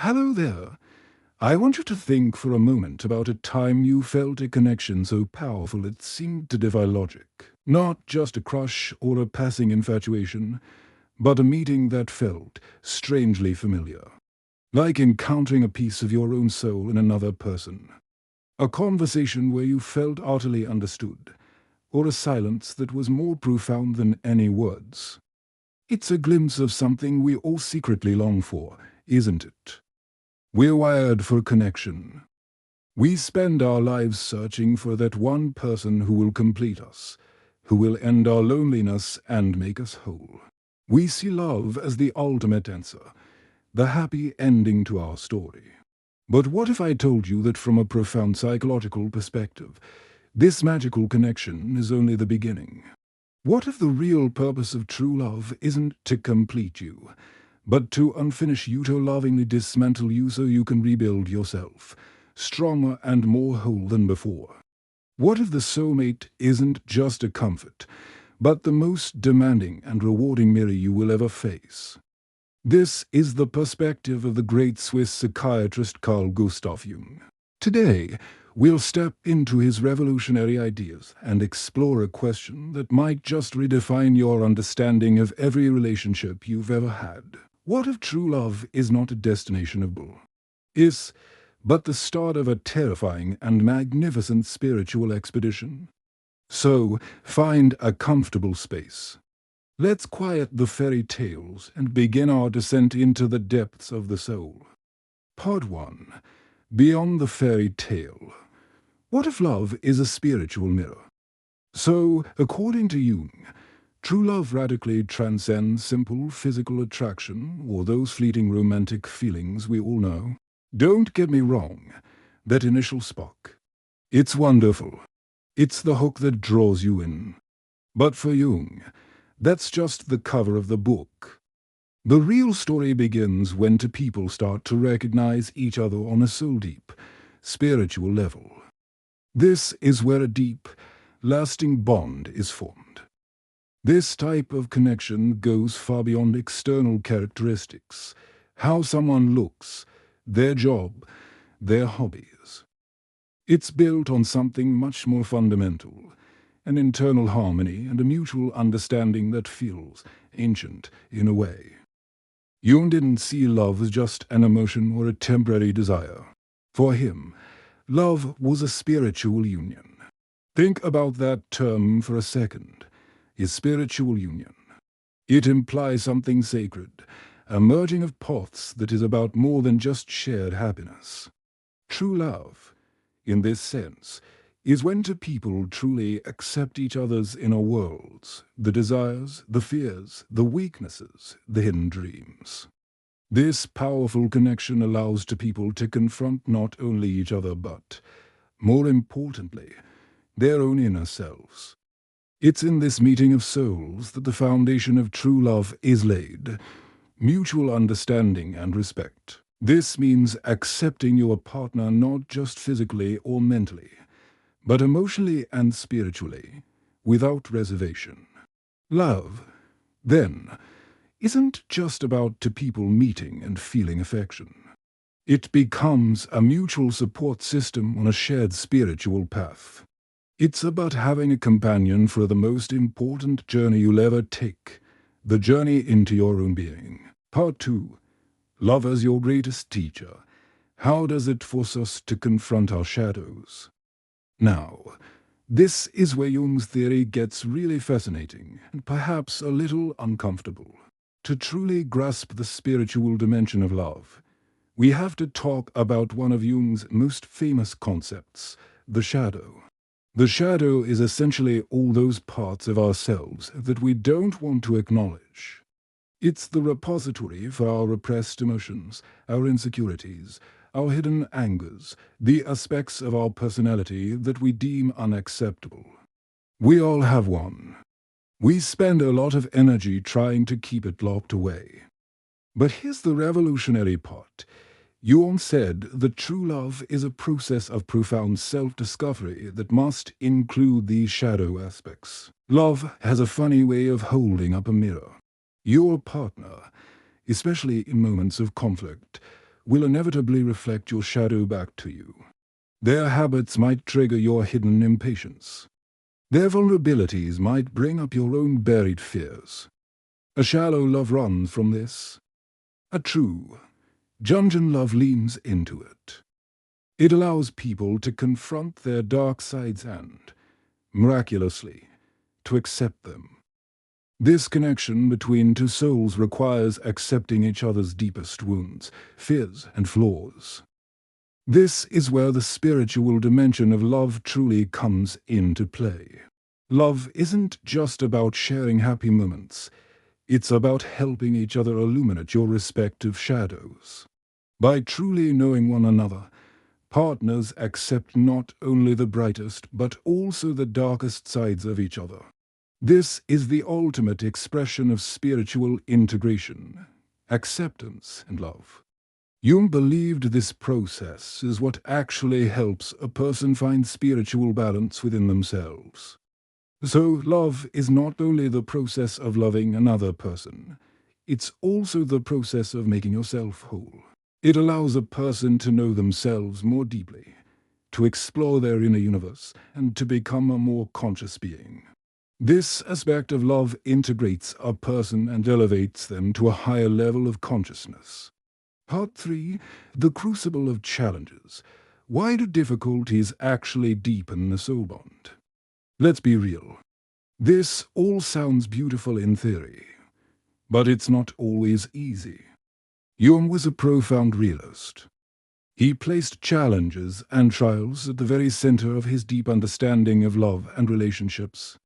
Hello there. I want you to think for a moment about a time you felt a connection so powerful it seemed to defy logic. Not just a crush or a passing infatuation, but a meeting that felt strangely familiar. Like encountering a piece of your own soul in another person. A conversation where you felt utterly understood, or a silence that was more profound than any words. It's a glimpse of something we all secretly long for, isn't it? We're wired for connection. We spend our lives searching for that one person who will complete us, who will end our loneliness and make us whole. We see love as the ultimate answer, the happy ending to our story. But what if I told you that from a profound psychological perspective, this magical connection is only the beginning? What if the real purpose of true love isn't to complete you, but to unfinish you, to lovingly dismantle you so you can rebuild yourself, stronger and more whole than before? What if the soulmate isn't just a comfort, but the most demanding and rewarding mirror you will ever face? This is the perspective of the great Swiss psychiatrist Carl Jung. Today, we'll step into his revolutionary ideas and explore a question that might just redefine your understanding of every relationship you've ever had. What if true love is not a destination of goal, but the start of a terrifying and magnificent spiritual expedition? So, find a comfortable space. Let's quiet the fairy tales and begin our descent into the depths of the soul. Part 1. Beyond the fairy tale. What if love is a spiritual mirror? So, according to Jung, true love radically transcends simple physical attraction or those fleeting romantic feelings we all know. Don't get me wrong, that initial spark. It's wonderful. It's the hook that draws you in. But for Jung, that's just the cover of the book. The real story begins when two people start to recognize each other on a soul-deep, spiritual level. This is where a deep, lasting bond is formed. This type of connection goes far beyond external characteristics, how someone looks, their job, their hobbies. It's built on something much more fundamental, an internal harmony and a mutual understanding that feels ancient in a way. Jung didn't see love as just an emotion or a temporary desire. For him, love was a spiritual union. Think about that term for a second, a spiritual union. It implies something sacred, a merging of paths that is about more than just shared happiness. True love, in this sense, is when two people truly accept each other's inner worlds, the desires, the fears, the weaknesses, the hidden dreams. This powerful connection allows two people to confront not only each other but, more importantly, their own inner selves. It's in this meeting of souls that the foundation of true love is laid, mutual understanding and respect. This means accepting your partner not just physically or mentally, but emotionally and spiritually, without reservation. Love, then, isn't just about two people meeting and feeling affection. It becomes a mutual support system on a shared spiritual path. It's about having a companion for the most important journey you'll ever take, the journey into your own being. Part 2. Love as your greatest teacher. How does it force us to confront our shadows? Now, this is where Jung's theory gets really fascinating and perhaps a little uncomfortable. To truly grasp the spiritual dimension of love, we have to talk about one of Jung's most famous concepts, the shadow. The shadow is essentially all those parts of ourselves that we don't want to acknowledge. It's the repository for our repressed emotions, our insecurities, our hidden angers, the aspects of our personality that we deem unacceptable. We all have one. We spend a lot of energy trying to keep it locked away. But here's the revolutionary part. Jung said that true love is a process of profound self-discovery that must include these shadow aspects. Love has a funny way of holding up a mirror. Your partner, especially in moments of conflict, will inevitably reflect your shadow back to you. Their habits might trigger your hidden impatience. Their vulnerabilities might bring up your own buried fears. A shallow love runs from this. A true, Jungian love leans into it. It allows people to confront their dark sides and, miraculously, to accept them. This connection between two souls requires accepting each other's deepest wounds, fears, and flaws. This is where the spiritual dimension of love truly comes into play. Love isn't just about sharing happy moments. It's about helping each other illuminate your respective shadows. By truly knowing one another, partners accept not only the brightest but also the darkest sides of each other. This is the ultimate expression of spiritual integration, acceptance, and love. Jung believed this process is what actually helps a person find spiritual balance within themselves. So love is not only the process of loving another person, it's also the process of making yourself whole. It allows a person to know themselves more deeply, to explore their inner universe, and to become a more conscious being. This aspect of love integrates a person and elevates them to a higher level of consciousness. Part 3. The Crucible of Challenges. Why do difficulties actually deepen the soul bond? Let's be real. This all sounds beautiful in theory, but it's not always easy. Jung was a profound realist. He placed challenges and trials at the very center of his deep understanding of love and relationships.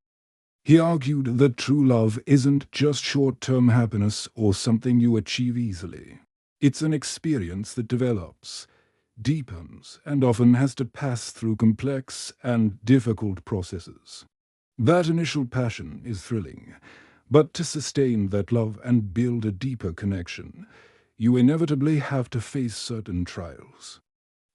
He argued that true love isn't just short-term happiness or something you achieve easily. It's an experience that develops, deepens, and often has to pass through complex and difficult processes. That initial passion is thrilling, but to sustain that love and build a deeper connection, you inevitably have to face certain trials.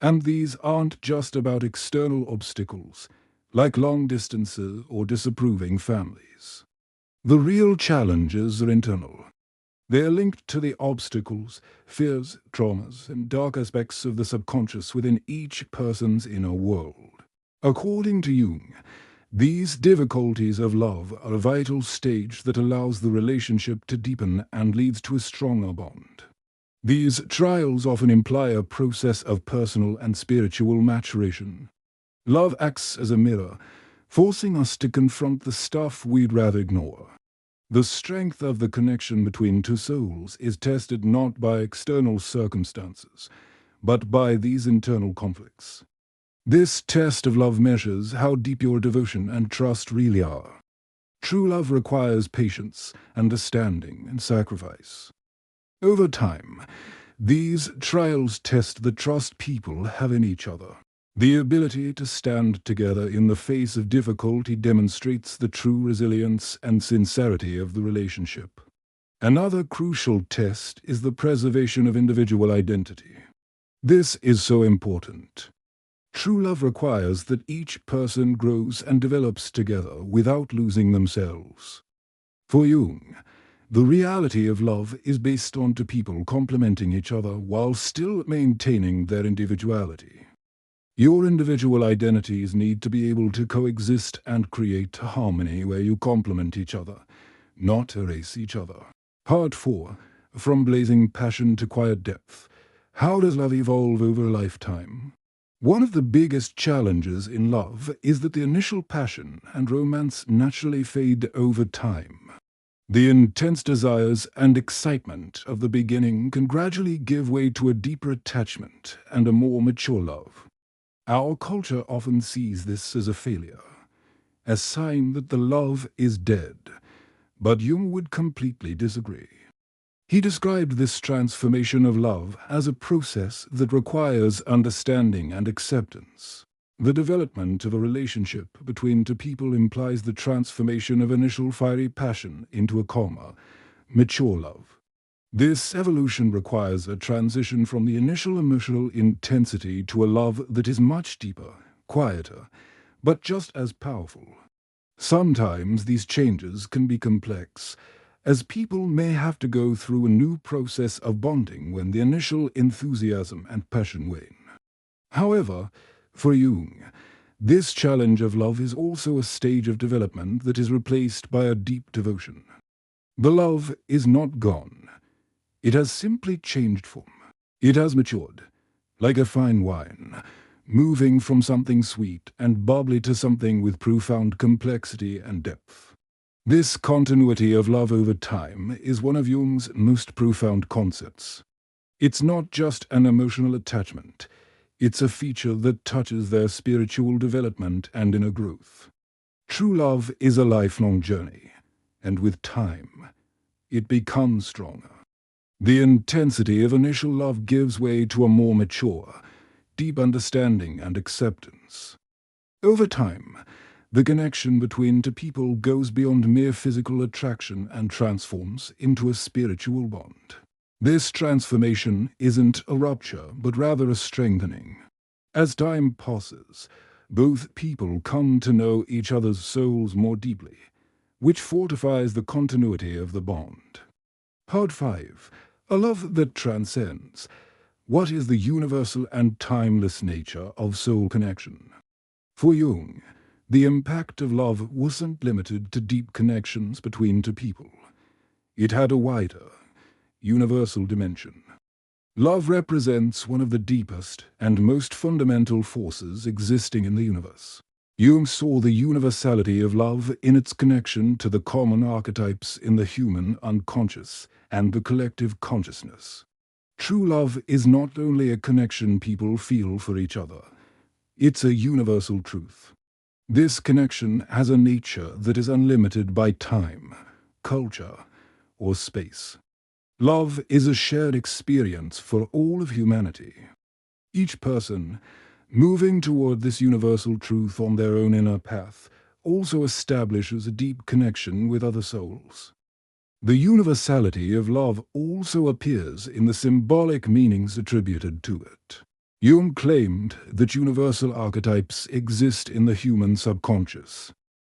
And these aren't just about external obstacles, like long distances or disapproving families. The real challenges are internal. They are linked to the obstacles, fears, traumas, and dark aspects of the subconscious within each person's inner world. According to Jung, these difficulties of love are a vital stage that allows the relationship to deepen and leads to a stronger bond. These trials often imply a process of personal and spiritual maturation. Love acts as a mirror, forcing us to confront the stuff we'd rather ignore. The strength of the connection between two souls is tested not by external circumstances, but by these internal conflicts. This test of love measures how deep your devotion and trust really are. True love requires patience, understanding, and sacrifice. Over time, these trials test the trust people have in each other. The ability to stand together in the face of difficulty demonstrates the true resilience and sincerity of the relationship. Another crucial test is the preservation of individual identity. This is so important. True love requires that each person grows and develops together without losing themselves. For Jung, the reality of love is based on two people complementing each other while still maintaining their individuality. Your individual identities need to be able to coexist and create harmony where you complement each other, not erase each other. Part 4. From blazing passion to quiet depth. How does love evolve over a lifetime? One of the biggest challenges in love is that the initial passion and romance naturally fade over time. The intense desires and excitement of the beginning can gradually give way to a deeper attachment and a more mature love. Our culture often sees this as a failure, a sign that the love is dead, but Jung would completely disagree. He described this transformation of love as a process that requires understanding and acceptance. The development of a relationship between two people implies the transformation of initial fiery passion into a calmer, mature love. This evolution requires a transition from the initial emotional intensity to a love that is much deeper, quieter, but just as powerful. Sometimes these changes can be complex, as people may have to go through a new process of bonding when the initial enthusiasm and passion wane. However, for Jung, this challenge of love is also a stage of development that is replaced by a deep devotion. The love is not gone. It has simply changed form. It has matured, like a fine wine, moving from something sweet and bubbly to something with profound complexity and depth. This continuity of love over time is one of Jung's most profound concepts. It's not just an emotional attachment. It's a feature that touches their spiritual development and inner growth. True love is a lifelong journey, and with time, it becomes stronger. The intensity of initial love gives way to a more mature, deep understanding and acceptance. Over time, the connection between two people goes beyond mere physical attraction and transforms into a spiritual bond. This transformation isn't a rupture, but rather a strengthening. As time passes, both people come to know each other's souls more deeply, which fortifies the continuity of the bond. Part 5. A love that transcends. What is the universal and timeless nature of soul connection? For Jung, the impact of love wasn't limited to deep connections between two people. It had a wider, universal dimension. Love represents one of the deepest and most fundamental forces existing in the universe. Jung saw the universality of love in its connection to the common archetypes in the human unconscious and the collective consciousness. True love is not only a connection people feel for each other, it's a universal truth. This connection has a nature that is unlimited by time, culture, or space. Love is a shared experience for all of humanity. Each person, moving toward this universal truth on their own inner path, also establishes a deep connection with other souls. The universality of love also appears in the symbolic meanings attributed to it. Jung claimed that universal archetypes exist in the human subconscious.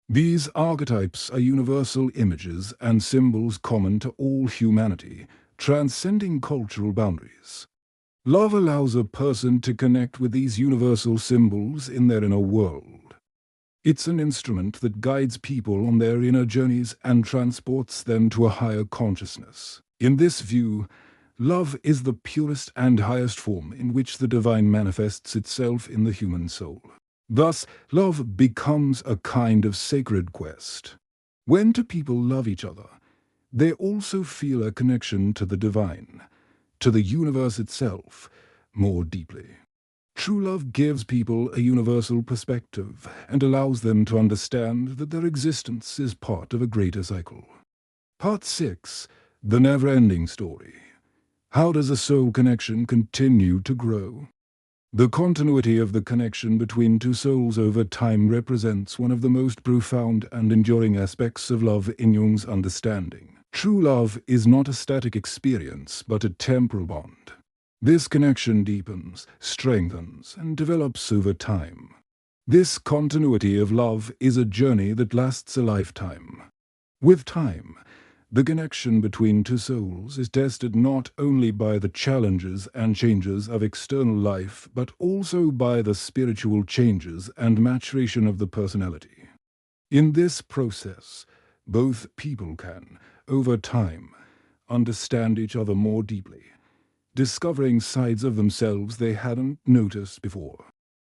These archetypes are universal images and symbols common to all humanity, transcending cultural boundaries. Love allows a person to connect with these universal symbols in their inner world. It's an instrument that guides people on their inner journeys and transports them to a higher consciousness. In this view, love is the purest and highest form in which the divine manifests itself in the human soul. Thus, love becomes a kind of sacred quest. When two people love each other, they also feel a connection to the divine, to the universe itself, more deeply. True love gives people a universal perspective and allows them to understand that their existence is part of a greater cycle. Part 6. The never-ending story. How does a soul connection continue to grow? The continuity of the connection between two souls over time represents one of the most profound and enduring aspects of love in Jung's understanding. True love is not a static experience, but a temporal bond. This connection deepens, strengthens, and develops over time. This continuity of love is a journey that lasts a lifetime. With time, the connection between two souls is tested not only by the challenges and changes of external life, but also by the spiritual changes and maturation of the personality. In this process, both people can, over time, understand each other more deeply, discovering sides of themselves they hadn't noticed before.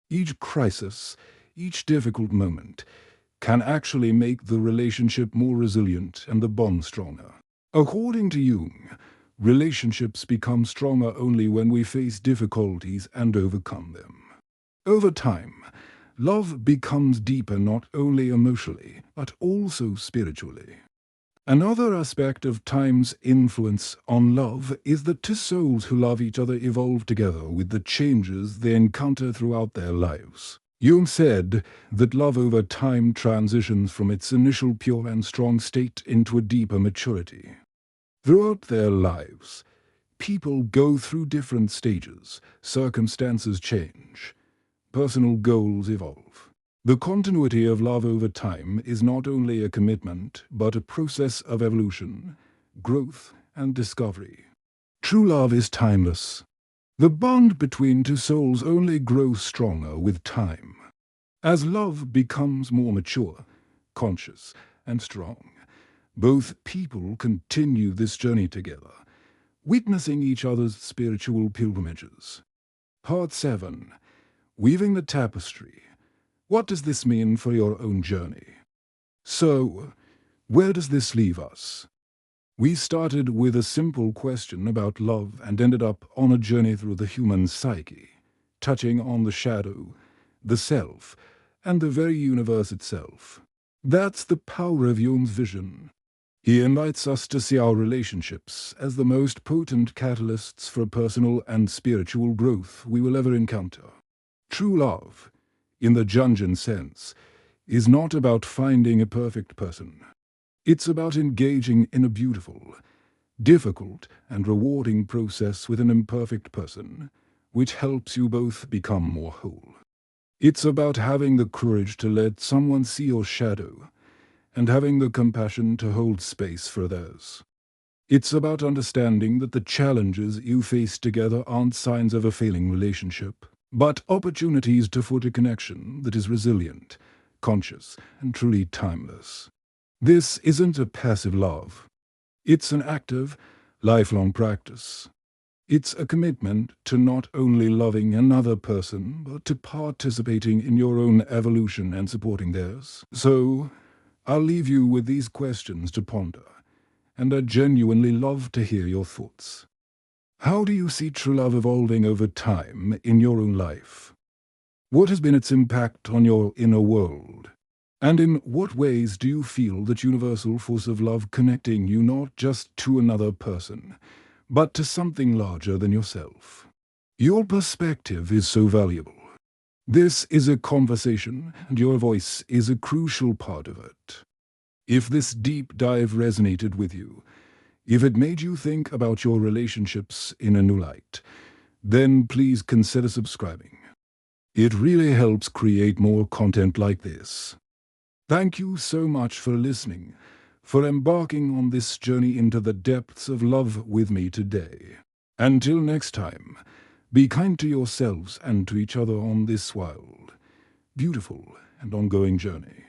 Each crisis, each difficult moment, can actually make the relationship more resilient and the bond stronger. According to Jung, relationships become stronger only when we face difficulties and overcome them. Over time, love becomes deeper not only emotionally, but also spiritually. Another aspect of time's influence on love is that two souls who love each other evolve together with the changes they encounter throughout their lives. Jung said that love over time transitions from its initial pure and strong state into a deeper maturity. Throughout their lives, people go through different stages, circumstances change, personal goals evolve. The continuity of love over time is not only a commitment, but a process of evolution, growth, and discovery. True love is timeless. The bond between two souls only grows stronger with time. As love becomes more mature, conscious, and strong, both people continue this journey together, witnessing each other's spiritual pilgrimages. Part 7. Weaving the Tapestry. What does this mean for your own journey? So, where does this leave us? We started with a simple question about love and ended up on a journey through the human psyche, touching on the shadow, the self, and the very universe itself. That's the power of Jung's vision. He invites us to see our relationships as the most potent catalysts for personal and spiritual growth we will ever encounter. True love, in the Jungian sense, is not about finding a perfect person. It's about engaging in a beautiful, difficult, and rewarding process with an imperfect person, which helps you both become more whole. It's about having the courage to let someone see your shadow, and having the compassion to hold space for theirs. It's about understanding that the challenges you face together aren't signs of a failing relationship, but opportunities to forge a connection that is resilient, conscious, and truly timeless. This isn't a passive love. It's an active, lifelong practice. It's a commitment to not only loving another person, but to participating in your own evolution and supporting theirs. So, I'll leave you with these questions to ponder, and I'd genuinely love to hear your thoughts. How do you see true love evolving over time in your own life? What has been its impact on your inner world? And in what ways do you feel that universal force of love connecting you not just to another person, but to something larger than yourself? Your perspective is so valuable. This is a conversation, and your voice is a crucial part of it. If this deep dive resonated with you, if it made you think about your relationships in a new light, then please consider subscribing. It really helps create more content like this. Thank you so much for listening, for embarking on this journey into the depths of love with me today. Until next time, be kind to yourselves and to each other on this wild, beautiful, and ongoing journey.